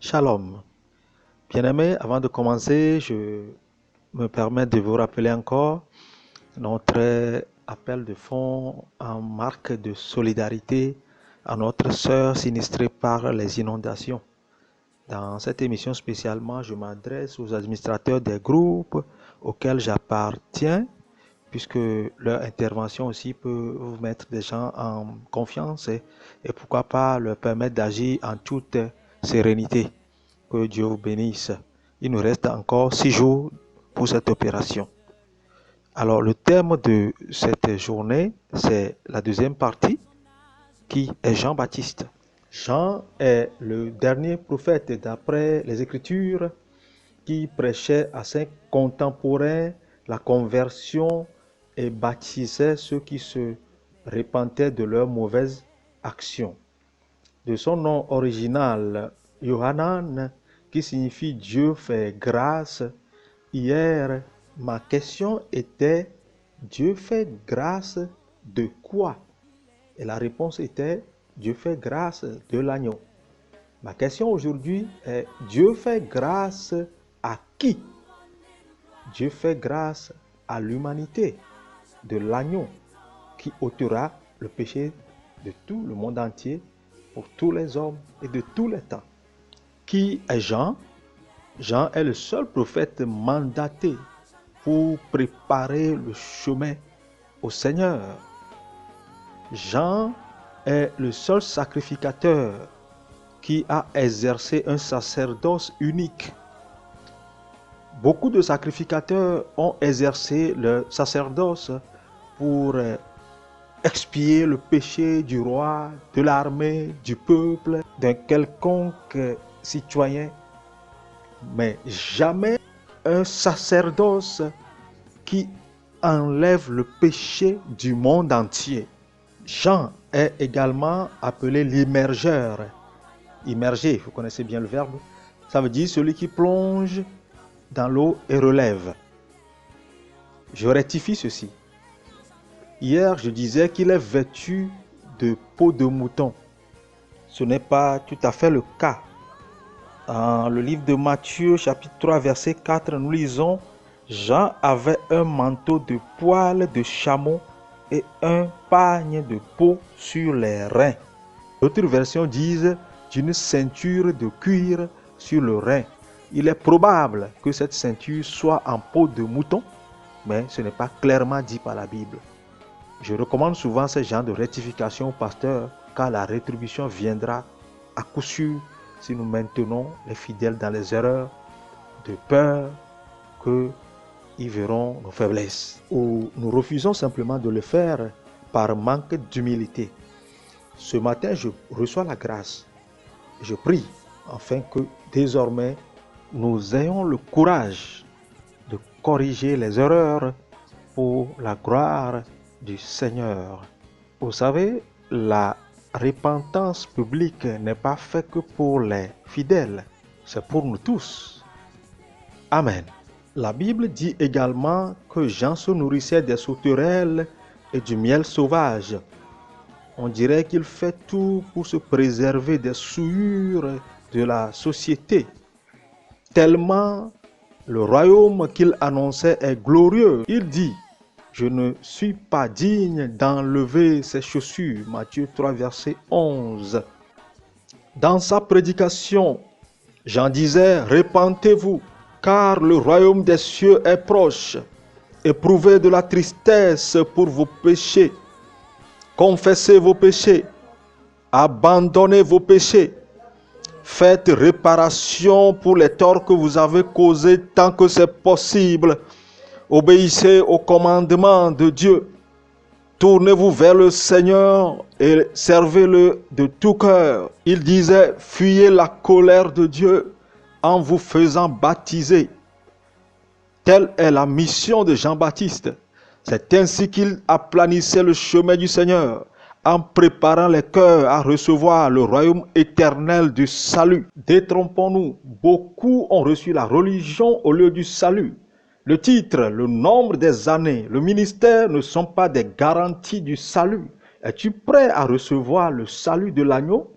Shalom. Bien-aimés, avant de commencer, je me permets de vous rappeler encore notre appel de fonds en marque de solidarité à notre sœur sinistrée par les inondations. Dans cette émission spécialement, je m'adresse aux administrateurs des groupes auxquels j'appartiens, puisque leur intervention aussi peut vous mettre des gens en confiance et pourquoi pas leur permettre d'agir en toute sérénité. Que Dieu vous bénisse. Il nous reste encore 6 jours pour cette opération. Alors, le thème de cette journée, c'est la deuxième partie, qui est Jean-Baptiste. Jean est le dernier prophète d'après les Écritures qui prêchait à ses contemporains la conversion et baptisait ceux qui se repentaient de leurs mauvaises actions. De son nom original, Yohanan, qui signifie Dieu fait grâce, hier, ma question était Dieu fait grâce de quoi? Et la réponse était Dieu fait grâce de l'agneau. Ma question aujourd'hui est Dieu fait grâce à qui? Dieu fait grâce à l'humanité de l'agneau qui ôtera le péché de tout le monde entier pour tous les hommes et de tous les temps. Qui est Jean? Jean est le seul prophète mandaté pour préparer le chemin au Seigneur. Jean est le seul sacrificateur qui a exercé un sacerdoce unique. Beaucoup de sacrificateurs ont exercé le sacerdoce pour expier le péché du roi, de l'armée, du peuple, d'un quelconque citoyen. Mais jamais un sacerdoce qui enlève le péché du monde entier. Jean est également appelé l'immergeur. Immerger, vous connaissez bien le verbe. Ça veut dire celui qui plonge dans l'eau et relève. Je rectifie ceci. Hier, je disais qu'il est vêtu de peau de mouton. Ce n'est pas tout à fait le cas. Dans le livre de Matthieu, chapitre 3, verset 4, nous lisons « Jean avait un manteau de poils de chameau et un pagne de peau sur les reins. » D'autres versions disent « d'une ceinture de cuir sur le rein ». Il est probable que cette ceinture soit en peau de mouton, mais ce n'est pas clairement dit par la Bible. Je recommande souvent ce genre de rectification au pasteur, car la rétribution viendra à coup sûr si nous maintenons les fidèles dans les erreurs, de peur qu'ils verront nos faiblesses. Ou nous refusons simplement de le faire par manque d'humilité. Ce matin, je reçois la grâce. Je prie afin que désormais, nous ayons le courage de corriger les erreurs pour la gloire du Seigneur. Vous savez, la repentance publique n'est pas faite que pour les fidèles, c'est pour nous tous. Amen. La Bible dit également que Jean se nourrissait des sauterelles et du miel sauvage. On dirait qu'il fait tout pour se préserver des souillures de la société. Tellement le royaume qu'il annonçait est glorieux. Il dit « Je ne suis pas digne d'enlever ses chaussures » Matthieu 3, verset 11. Dans sa prédication, Jean disait « Repentez-vous, car le royaume des cieux est proche. Éprouvez de la tristesse pour vos péchés. Confessez vos péchés. Abandonnez vos péchés. Faites réparation pour les torts que vous avez causés tant que c'est possible. Obéissez aux commandements de Dieu. Tournez-vous vers le Seigneur et servez-le de tout cœur. » Il disait, fuyez la colère de Dieu en vous faisant baptiser. Telle est la mission de Jean-Baptiste. C'est ainsi qu'il aplanissait le chemin du Seigneur, en préparant les cœurs à recevoir le royaume éternel du salut. Détrompons-nous, beaucoup ont reçu la religion au lieu du salut. Le titre, le nombre des années, le ministère ne sont pas des garanties du salut. Es-tu prêt à recevoir le salut de l'agneau?